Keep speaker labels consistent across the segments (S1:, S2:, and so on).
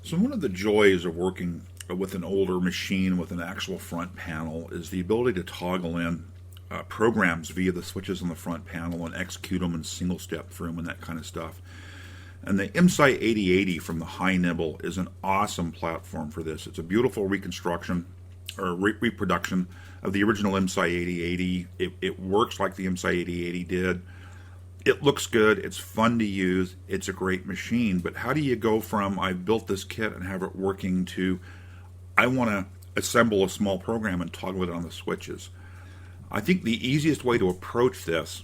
S1: So one of the joys of working with an older machine with an actual front panel is the ability to toggle in programs via the switches on the front panel and execute them in single step through them and that kind of stuff. And the IMSAI 8080 from the High Nibble is an awesome platform for this. It's a beautiful reconstruction or reproduction of the original IMSAI 8080. It works like the IMSAI 8080 did. It looks good, it's fun to use, it's a great machine, but how do you go from I've built this kit and have it working to I want to assemble a small program and toggle it on the switches? I think the easiest way to approach this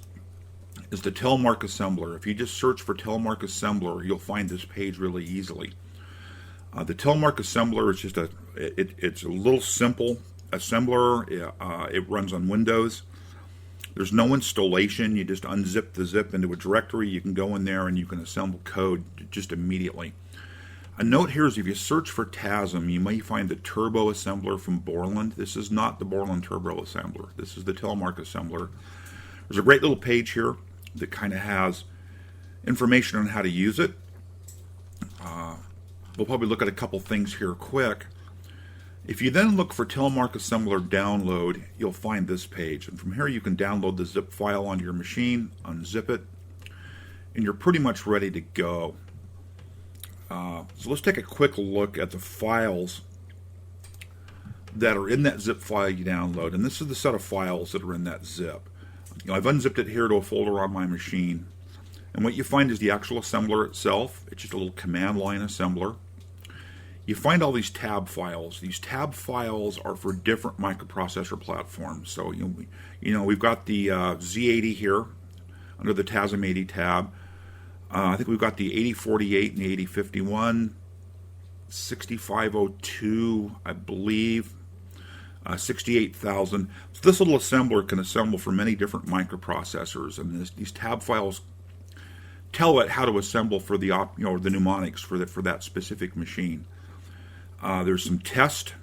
S1: is the Telmark Assembler. If you just search for Telmark Assembler, you'll find this page really easily. The Telmark Assembler is just it's a little simple assembler. It runs on Windows. There's no installation. You just unzip the zip into a directory. You can go in there and you can assemble code just immediately. A note here is if you search for TASM, you may find the Turbo Assembler from Borland. This is not the Borland Turbo Assembler. This is the Telmark Assembler. There's a great little page here that kind of has information on how to use it. We'll probably look at a couple things here quick. If you then look for Telmark Assembler download, you'll find this page. And from here you can download the zip file onto your machine, unzip it, and you're pretty much ready to go. So let's take a quick look at the files that are in that zip file you download. And this is the set of files that are in that zip. I've unzipped it here to a folder on my machine. And what you find is the actual assembler itself. It's just a little command line assembler. You find all these tab files. These tab files are for different microprocessor platforms. So we've got the Z80 here under the TASM 80 tab. I think we've got the 8048 and the 8051, 6502, I believe, 68,000. So this little assembler can assemble for many different microprocessors, and these tab files tell it how to assemble for the the mnemonics for that specific machine. There's some test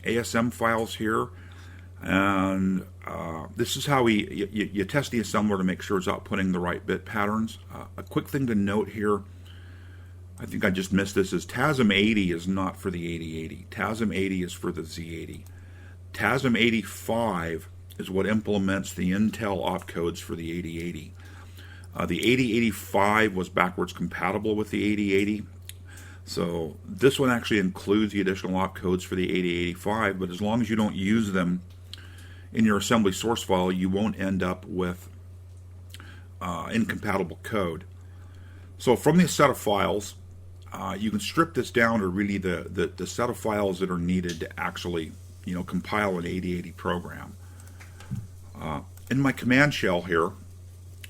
S1: ASM files here, and this is how you test the assembler to make sure it's outputting the right bit patterns. A quick thing to note here, I think I just missed this, is TASM 80 is not for the 8080. TASM 80 is for the Z80. TASM 85 is what implements the Intel opcodes for the 8080. The 8085 was backwards compatible with the 8080. So this one actually includes the additional opcodes for the 8085, but as long as you don't use them in your assembly source file, you won't end up with incompatible code. So from this set of files, you can strip this down to really the set of files that are needed to actually compile an 8080 program. In my command shell here,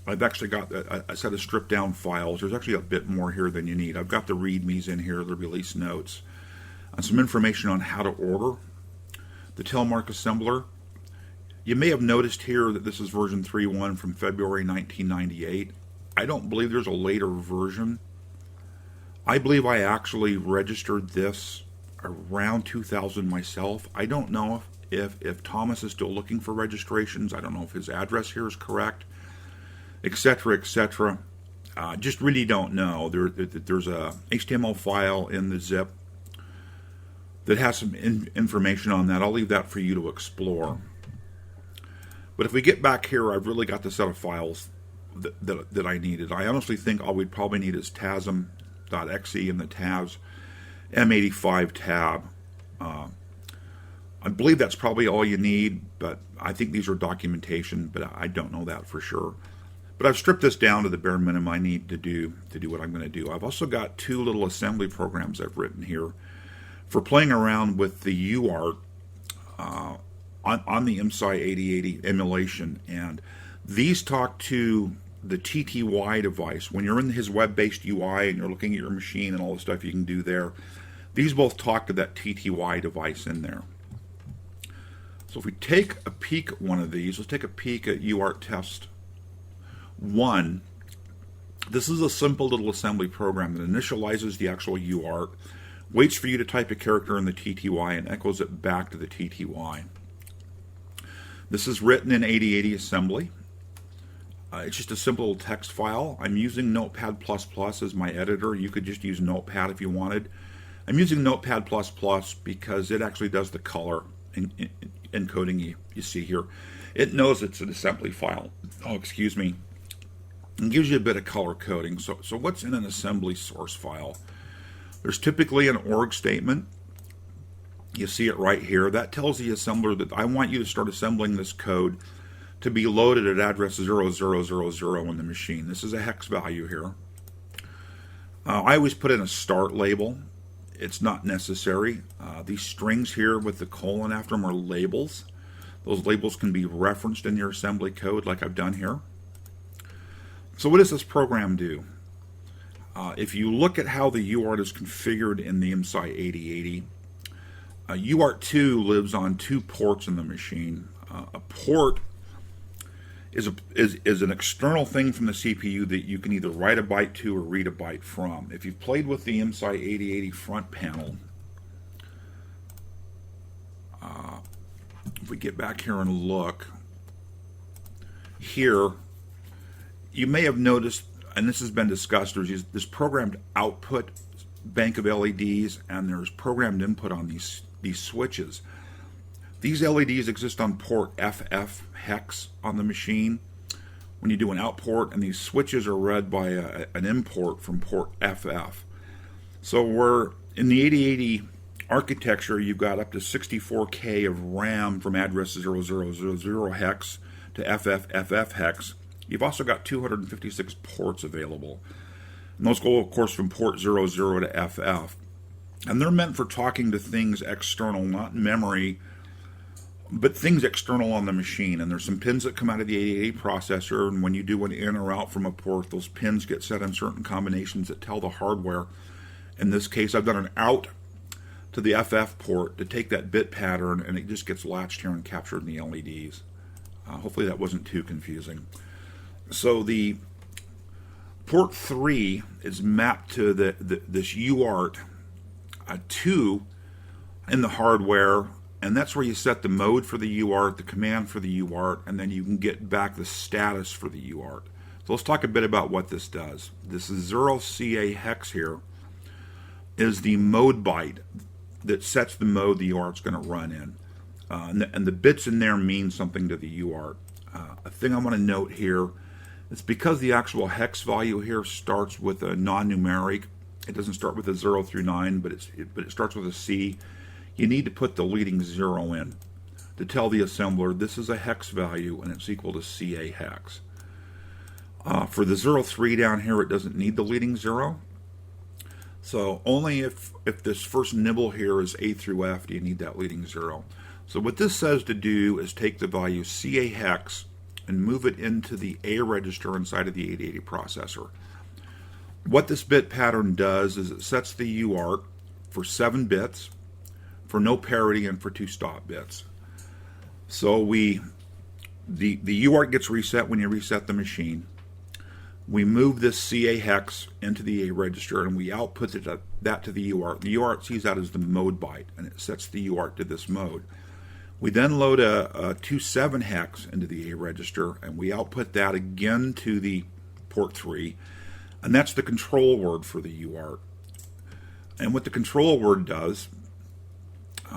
S1: I've actually got a set of stripped down files. There's actually a bit more here than you need. I've got the readmes in here, the release notes, and some information on how to order the Telmark assembler. You may have noticed here that this is version 3.1 from February 1998. I don't believe there's a later version. I believe I actually registered this around 2000 myself. I don't know if Thomas is still looking for registrations. I don't know if his address here is correct, etc., etc. Just really don't know. There's a HTML file in the zip that has some information on that. I'll leave that for you to explore. But if we get back here, I've really got the set of files that I needed. I honestly think all we'd probably need is TASM.exe and the TAS M85 tab. I believe that's probably all you need, but I think these are documentation, but I don't know that for sure. But I've stripped this down to the bare minimum I need to do what I'm going to do. I've also got two little assembly programs I've written here for playing around with the UART on the IMSAI 8080 emulation, and these talk to the TTY device. When you're in his web-based UI and you're looking at your machine and all the stuff you can do there, these both talk to that TTY device in there. So if we take a peek at one of these, let's take a peek at UART test 1. This is a simple little assembly program that initializes the actual UART, waits for you to type a character in the TTY, and echoes it back to the TTY. This is written in 8080 assembly. It's just a simple text file. I'm using Notepad++ as my editor. You could just use Notepad if you wanted. I'm using Notepad++ because it actually does the color encoding you see here. It knows it's an assembly file. Oh, excuse me. And gives you a bit of color coding. So what's in an assembly source file? There's typically an org statement. You see it right here. That tells the assembler that I want you to start assembling this code to be loaded at address 0000 in the machine. This is a hex value here. I always put in a start label. It's not necessary. These strings here with the colon after them are labels. Those labels can be referenced in your assembly code like I've done here. So what does this program do? If you look at how the UART is configured in the IMSAI 8080, UART2 lives on 2 ports in the machine. A port is an external thing from the CPU that you can either write a byte to or read a byte from. If you've played with the IMSAI 8080 front panel, if we get back here and look, here you may have noticed, and this has been discussed, there's this programmed output bank of LEDs and there's programmed input on these switches. These LEDs exist on port FF hex on the machine when you do an output, and these switches are read by an import from port FF. So we're in the 8080 architecture, you've got up to 64K of RAM from address 0000 hex to FF hex. You've also got 256 ports available. And those go, of course, from port 00 to FF. And they're meant for talking to things external, not memory, but things external on the machine. And there's some pins that come out of the 8080 processor, and when you do an in or out from a port, those pins get set in certain combinations that tell the hardware. In this case, I've done an out to the FF port to take that bit pattern, and it just gets latched here and captured in the LEDs. Hopefully that wasn't too confusing. So the port 3 is mapped to this UART 2 in the hardware, and that's where you set the mode for the UART, the command for the UART, and then you can get back the status for the UART. So let's talk a bit about what this does. This 0CA hex here is the mode byte that sets the mode the UART's going to run in. And the bits in there mean something to the UART. A thing I want to note here, it's because the actual hex value here starts with a non-numeric. It doesn't start with a 0 through 9, but it starts with a C. You need to put the leading 0 in to tell the assembler this is a hex value and it's equal to CA hex. For the 03 down here, it doesn't need the leading 0. So only if this first nibble here is A through F do you need that leading 0. So what this says to do is take the value CA hex and move it into the A register inside of the 8080 processor. What this bit pattern does is it sets the UART for 7 bits, for no parity, and for 2 stop bits. So the UART gets reset when you reset the machine. We move this CA hex into the A register and we output that to the UART. The UART sees that as the mode byte and it sets the UART to this mode. We then load a 27 hex into the A register and we output that again to the port 3, and that's the control word for the UART. And what the control word does,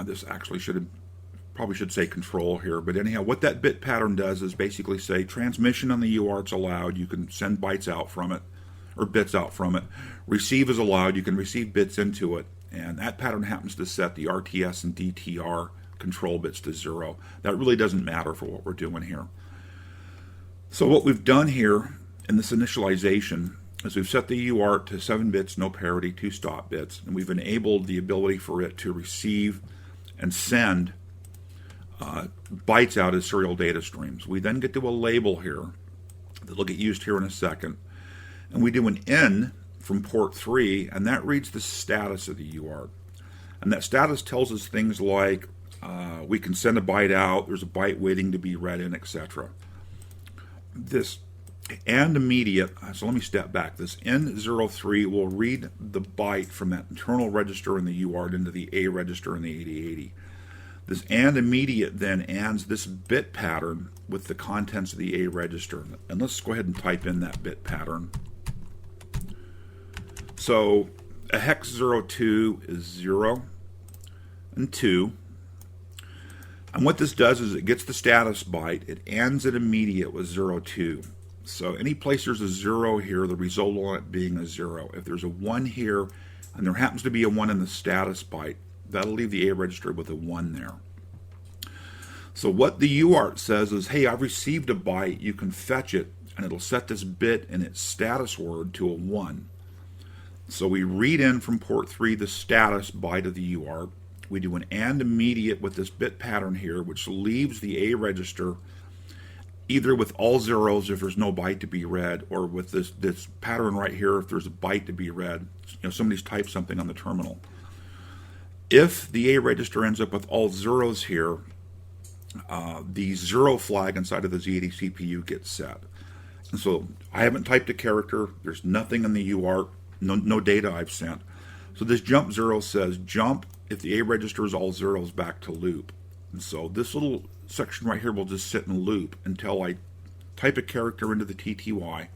S1: this actually probably should say control here, but anyhow, what that bit pattern does is basically say transmission on the UART's allowed, you can send bytes out from it, or bits out from it. Receive is allowed, you can receive bits into it, and that pattern happens to set the RTS and DTR control bits to 0. That really doesn't matter for what we're doing here. So what we've done here in this initialization is we've set the UART to 7 bits, no parity, 2 stop bits, and we've enabled the ability for it to receive and send bytes out as serial data streams. We then get to a label here that will get used here in a second, and we do an in from port 3, and that reads the status of the UART. And that status tells us things like we can send a byte out, there's a byte waiting to be read in, etc. This and immediate, so let me step back. This N03 will read the byte from that internal register in the UART into the A register in the 8080. This and immediate then ands this bit pattern with the contents of the A register. And let's go ahead and type in that bit pattern. So a hex 02 is 0 and 2. And what this does is it gets the status byte. It ends at immediate with 02. So any place there's a 0 here, the result will end up being a 0. If there's a 1 here, and there happens to be a 1 in the status byte, that'll leave the A register with a 1 there. So what the UART says is, hey, I've received a byte, you can fetch it, and it'll set this bit in its status word to a 1. So we read in from port 3 the status byte of the UART. We do an AND immediate with this bit pattern here, which leaves the A register either with all zeros if there's no byte to be read, or with this pattern right here if there's a byte to be read. Somebody's typed something on the terminal. If the A register ends up with all zeros here, the 0 flag inside of the Z80 CPU gets set. And so I haven't typed a character. There's nothing in the UART, no data I've sent. So this jump 0 says jump if the A register is all zeros back to loop. And so this little section right here will just sit in loop until I type a character into the TTY.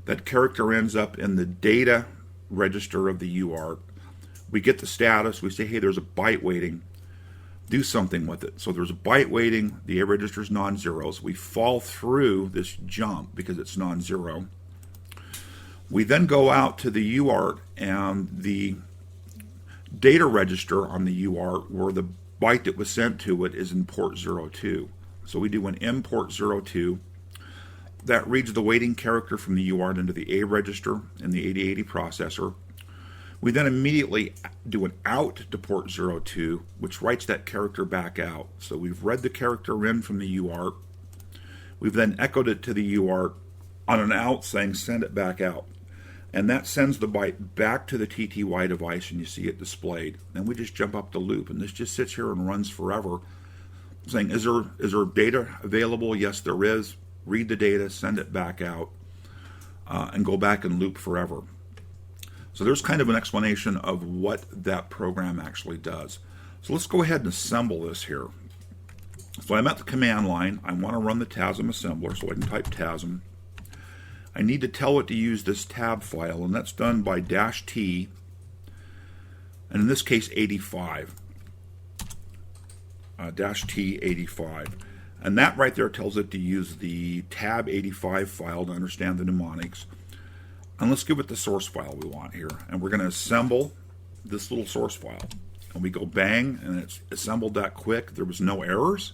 S1: That character ends up in the data register of the UART. We get the status. We say, hey, there's a byte waiting. Do something with it. So there's a byte waiting. The A register is non-zeros. We fall through this jump because it's non-zero. We then go out to the UART, and the data register on the UART where the byte that was sent to it is in port 02. So we do an import 02. That reads the waiting character from the UART into the A register in the 8080 processor. We then immediately do an out to port 02, which writes that character back out. So we've read the character in from the UART. We've then echoed it to the UART on an out saying send it back out. And that sends the byte back to the TTY device, and you see it displayed. Then we just jump up the loop, and this just sits here and runs forever, saying, is there data available? Yes, there is. Read the data, send it back out, and go back and loop forever. So there's kind of an explanation of what that program actually does. So let's go ahead and assemble this here. So I'm at the command line. I want to run the TASM assembler, so I can type TASM. I need to tell it to use this tab file, and that's done by -T, and in this case 85, -T 85. And that right there tells it to use the tab 85 file to understand the mnemonics. And let's give it the source file we want here. And we're going to assemble this little source file. And we go bang, and it's assembled that quick. There was no errors.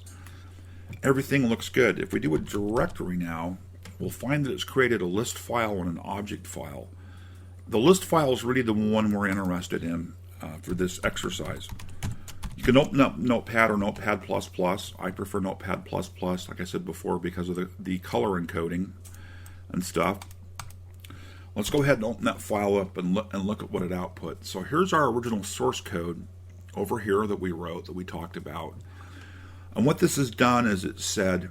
S1: Everything looks good. If we do a directory now, we'll find that it's created a list file and an object file. The list file is really the one we're interested in for this exercise. You can open up Notepad or Notepad++. I prefer Notepad++, like I said before, because of the color encoding and stuff. Let's go ahead and open that file up and look at what it outputs. So here's our original source code over here that we wrote, that we talked about. And what this has done is it said,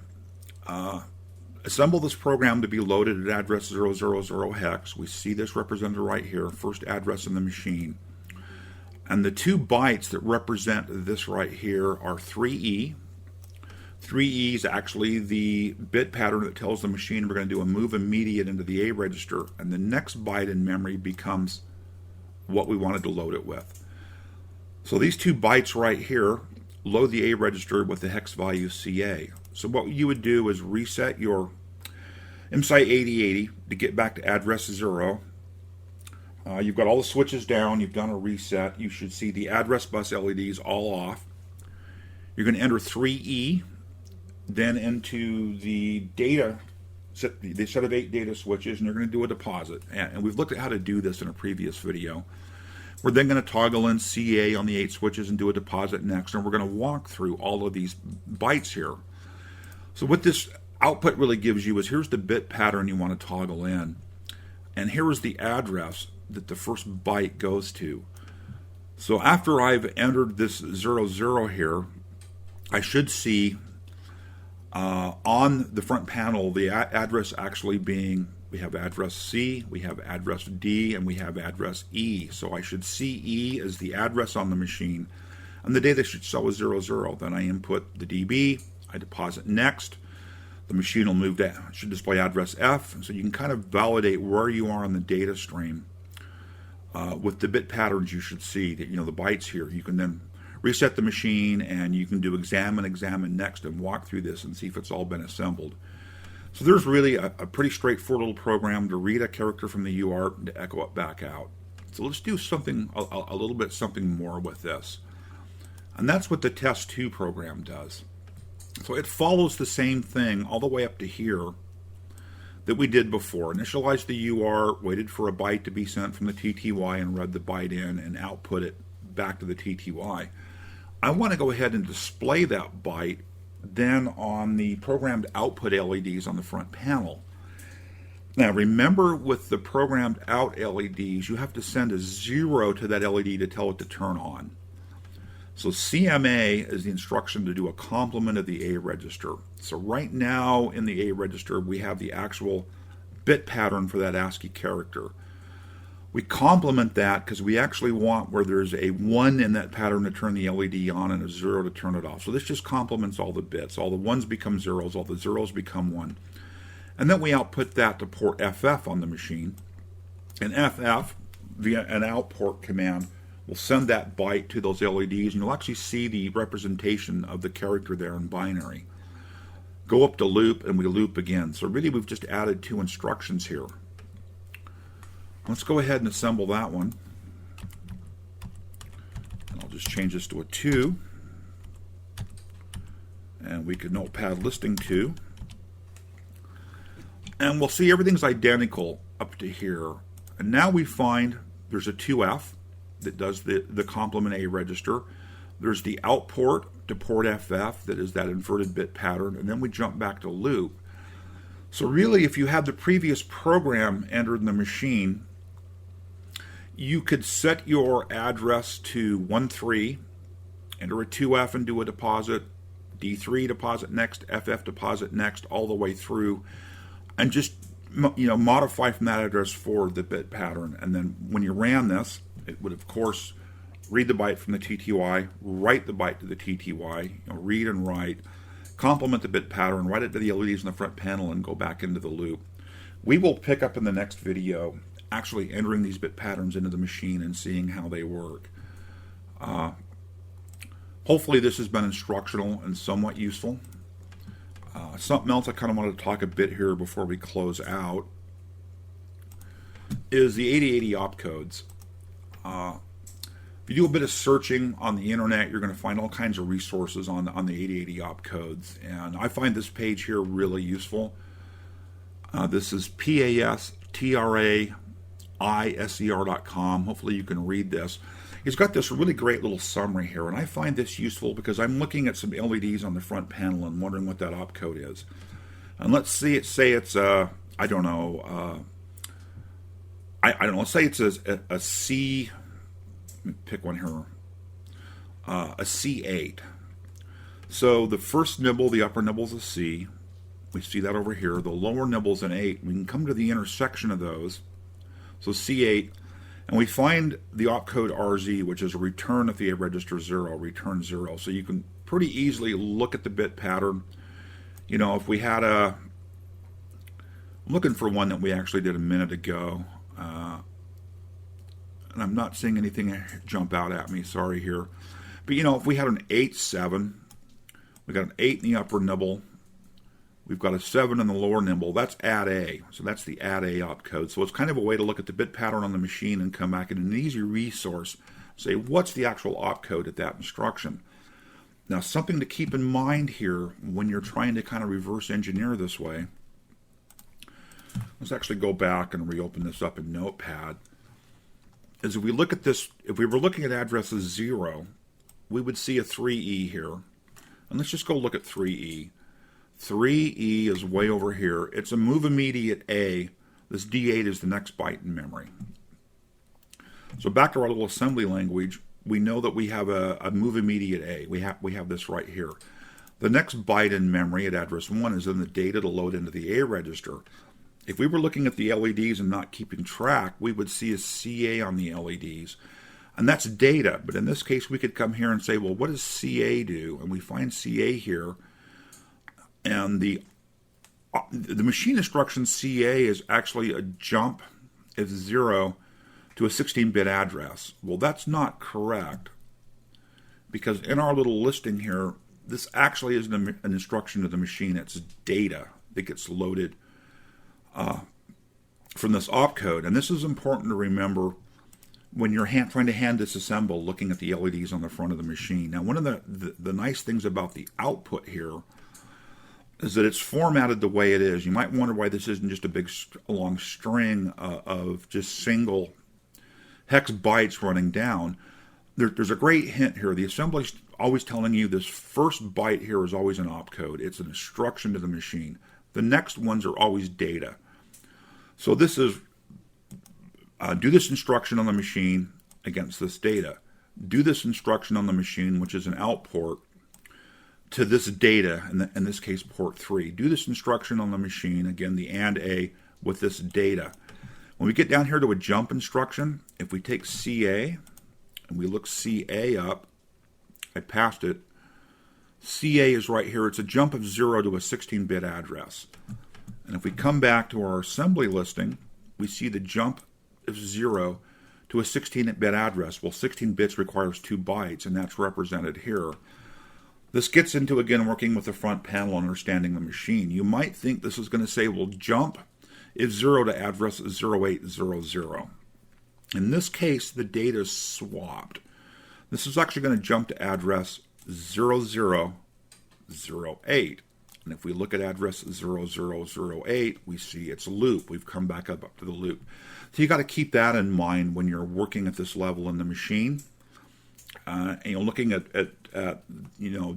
S1: assemble this program to be loaded at address 000 hex. We see this represented right here, first address in the machine. And the 2 bytes that represent this right here are 3E. 3E is actually the bit pattern that tells the machine we're going to do a move immediate into the A register, and the next byte in memory becomes what we wanted to load it with. So these 2 bytes right here load the A register with the hex value CA. So what you would do is reset your IMSAI 8080 to get back to address 0. You've got all the switches down. You've done a reset. You should see the address bus LEDs all off. You're going to enter 3E, then into the data, the set of 8 data switches, and you're going to do a deposit. And we've looked at how to do this in a previous video. We're then going to toggle in CA on the 8 switches and do a deposit next, and we're going to walk through all of these bytes here. So what this output really gives you is here's the bit pattern you want to toggle in, and here is the address that the first byte goes to. So after I've entered this 00 here, I should see on the front panel the address actually being, we have address C, we have address D, and we have address E. So I should see E as the address on the machine, and the data should show as 00. Then I input the DB, I deposit next. The machine will move to, should display address F, so you can kind of validate where you are on the data stream. with the bit patterns, you should see that, the bytes here. You can then reset the machine, and you can do examine next, and walk through this and see if it's all been assembled. So there's really a pretty straightforward little program to read a character from the UART and to echo it back out. So let's do something, a little bit something more with this. And that's what the test 2 program does. So it follows the same thing all the way up to here that we did before. Initialized the UART, waited for a byte to be sent from the TTY, and read the byte in and output it back to the TTY. I want to go ahead and display that byte then on the programmed output LEDs on the front panel. Now remember, with the programmed out LEDs, you have to send a 0 to that LED to tell it to turn on. So CMA is the instruction to do a complement of the A register. So right now in the A register, we have the actual bit pattern for that ASCII character. We complement that because we actually want where there's a 1 in that pattern to turn the LED on and a 0 to turn it off. So this just complements all the bits. All the 1s become 0s, all the 0s become 1. And then we output that to port FF on the machine. And FF, via an output command, will send that byte to those LEDs, and you'll actually see the representation of the character there in binary. Go up to loop, and we loop again. So really we've just added 2 instructions here. Let's go ahead and assemble that one. And I'll just change this to a 2. And we can notepad listing 2. And we'll see everything's identical up to here. And now we find there's a 2F that does the complement A register. There's the out port to port FF that is that inverted bit pattern, and then we jump back to loop. So really, if you had the previous program entered in the machine, you could set your address to 13, enter a 2F and do a deposit, D3 deposit next, FF deposit next, all the way through, and just modify from that address forward the bit pattern. And then when you ran this, it would, of course, read the byte from the TTY, write the byte to the TTY, read and write, complement the bit pattern, write it to the LEDs in the front panel, and go back into the loop. We will pick up in the next video actually entering these bit patterns into the machine and seeing how they work. Hopefully this has been instructional and somewhat useful. Something else I kind of wanted to talk a bit here before we close out is the 8080 opcodes. If you do a bit of searching on the internet, you're going to find all kinds of resources on the 8080 opcodes, and I find this page here really useful. This is PASTRAISER.com. Hopefully you can read this. It's got this really great little summary here, and I find this useful because I'm looking at some LEDs on the front panel and wondering what that opcode is. And let's see it say it's I don't know. Let's say it's a C. Let me pick one here. A C8. So the first nibble, the upper nibble, is a C. We see that over here. The lower nibble is an 8. We can come to the intersection of those. So C8. And we find the opcode RZ, which is a return if the A register 0, return 0. So you can pretty easily look at the bit pattern. If we had I'm looking for one that we actually did a minute ago. And I'm not seeing anything jump out at me, sorry here. But if we had an 8-7, we got an 8 in the upper nibble, we've got a 7 in the lower nibble, that's add A. So that's the add A opcode. So it's kind of a way to look at the bit pattern on the machine and come back in an easy resource, say what's the actual opcode at that instruction. Now something to keep in mind here when you're trying to kind of reverse engineer this way, let's actually go back and reopen this up in Notepad. Is if we look at this, if we were looking at addresses 0, we would see a 3E here. And let's just go look at 3E. 3E is way over here. It's a move immediate A. This D8 is the next byte in memory. So back to our little assembly language, we know that we have a move immediate A. We have this right here. The next byte in memory at address 1 is in the data to load into the A register. If we were looking at the LEDs and not keeping track, we would see a CA on the LEDs. And that's data. But in this case, we could come here and say, well, what does CA do? And we find CA here. And the machine instruction CA is actually a jump. It's 0 to a 16-bit address. Well, that's not correct, because in our little listing here, this actually isn't an instruction to the machine. It's data that gets loaded from this opcode. And this is important to remember when you're trying to hand disassemble, looking at the LEDs on the front of the machine. Now, one of the nice things about the output here is that it's formatted the way it is. You might wonder why this isn't just a big long string of just single hex bytes running down. There's a great hint here. The assembly's always telling you this first byte here is always an opcode. It's an instruction to the machine. The next ones are always data. So this is do this instruction on the machine against this data. Do this instruction on the machine, which is an out port, to this data, in this case port 3. Do this instruction on the machine, again the AND A, with this data. When we get down here to a jump instruction, if we take CA and we look CA up, I passed it, CA is right here. It's a jump of 0 to a 16-bit address. And if we come back to our assembly listing, we see the jump of 0 to a 16-bit address. Well, 16 bits requires 2 bytes, and that's represented here. This gets into, again, working with the front panel and understanding the machine. You might think this is going to say, well, jump is 0 to address 0800. In this case, the data is swapped. This is actually going to jump to address 0008. And if we look at address 0008, we see it's a loop. We've come back up to the loop. So you got to keep that in mind when you're working at this level in the machine. And you're looking at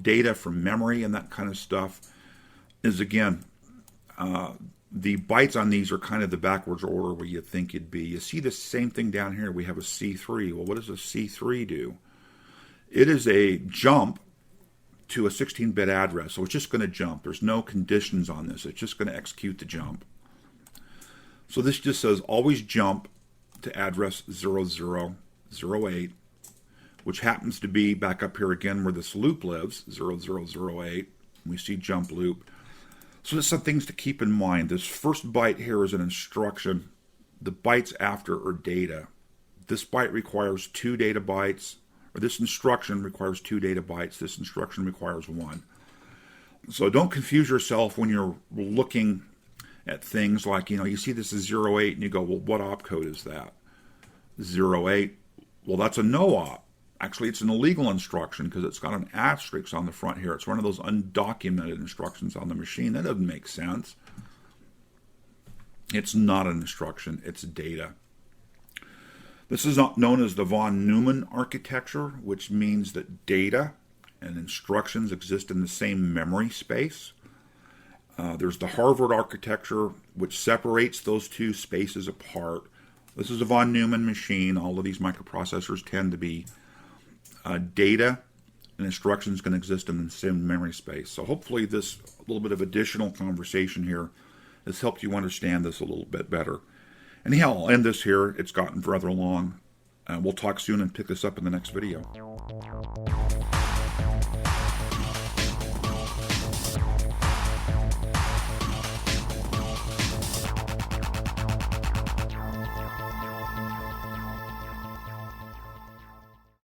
S1: data from memory and that kind of stuff. Is again, the bytes on these are kind of the backwards order where you think it'd be. You see the same thing down here. We have a C3. Well, what does a C3 do? It is a jump to a 16-bit address. So it's just going to jump. There's no conditions on this. It's just going to execute the jump. So this just says always jump to address 0008, which happens to be back up here again where this loop lives, 0008. We see jump loop. So there's some things to keep in mind. This first byte here is an instruction. The bytes after are data. This byte requires 2 data bytes, or this instruction requires 2 data bytes. This instruction requires 1. So don't confuse yourself when you're looking at things like, you see this is 08 and you go, well, what opcode is that? 08. Well, that's a no op. Actually, it's an illegal instruction because it's got an asterisk on the front here. It's one of those undocumented instructions on the machine. That doesn't make sense. It's not an instruction. It's data. This is known as the von Neumann architecture, which means that data and instructions exist in the same memory space. There's the Harvard architecture, which separates those two spaces apart. This is a von Neumann machine. All of these microprocessors tend to be data and instructions can exist in the same memory space. So hopefully this little bit of additional conversation here has helped you understand this a little bit better. Anyhow, I'll end this here. It's gotten rather long. We'll talk soon and pick this up in the next video.